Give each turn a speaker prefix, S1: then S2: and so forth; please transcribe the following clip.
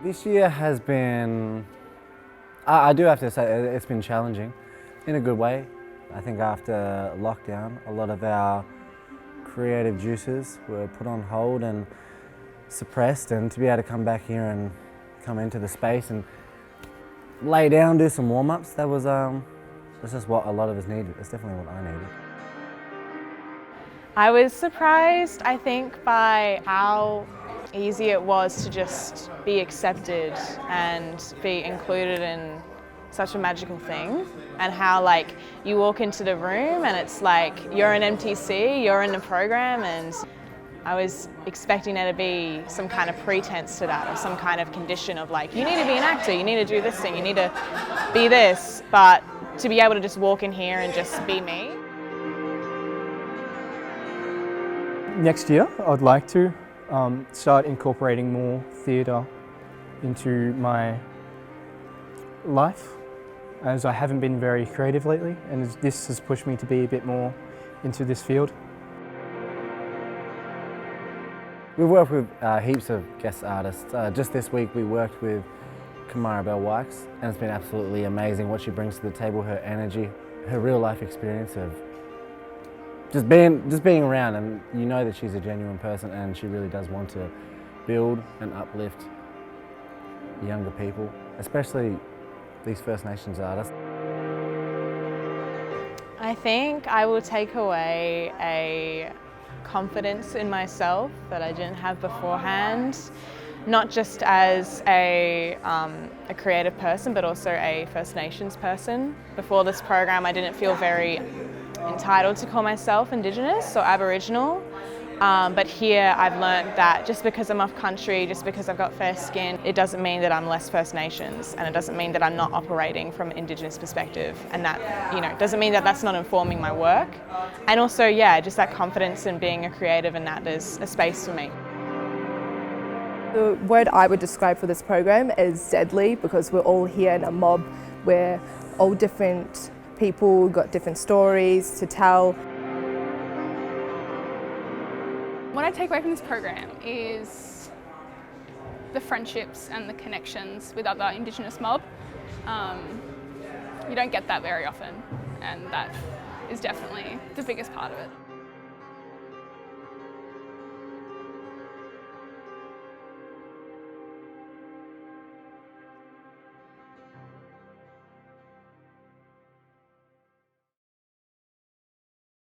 S1: This year has been, I do have to say, it's been challenging in a good way. I think after lockdown, a lot of our creative juices were put on hold and suppressed, and to be able to come back here and come into the space and lay down, do some warm-ups, that's just what a lot of us needed. It's definitely what I needed.
S2: I was surprised, I think, by how easy it was to just be accepted and be included in such a magical thing, and how like you walk into the room and it's like you're an MTC, you're in the program, and I was expecting there to be some kind of pretense to that, or some kind of condition of like, you need to be an actor, you need to do this thing, you need to be this, but to be able to just walk in here and just be me.
S3: Next year I'd like to start incorporating more theatre into my life, as I haven't been very creative lately, and this has pushed me to be a bit more into this field.
S1: We've worked with heaps of guest artists. Just this week we worked with Wylie, and it's been absolutely amazing what she brings to the table, her energy, her real life experience of just being around, and you know that she's a genuine person and she really does want to build and uplift younger people, especially these First Nations artists.
S2: I think I will take away a confidence in myself that I didn't have beforehand, not just as a creative person, but also a First Nations person. Before this program, I didn't feel very entitled to call myself Indigenous or Aboriginal, but here I've learnt that just because I'm off country, just because I've got fair skin, it doesn't mean that I'm less First Nations, and it doesn't mean that I'm not operating from an Indigenous perspective, and that, you know, doesn't mean that that's not informing my work. And also, yeah, just that confidence in being a creative, and that there's a space for me.
S4: The word I would describe for this program is deadly, because we're all here in a mob. We're all different people, got different stories to tell.
S5: What I take away from this program is the friendships and the connections with other Indigenous mob. You don't get that very often, and that is definitely the biggest part of it.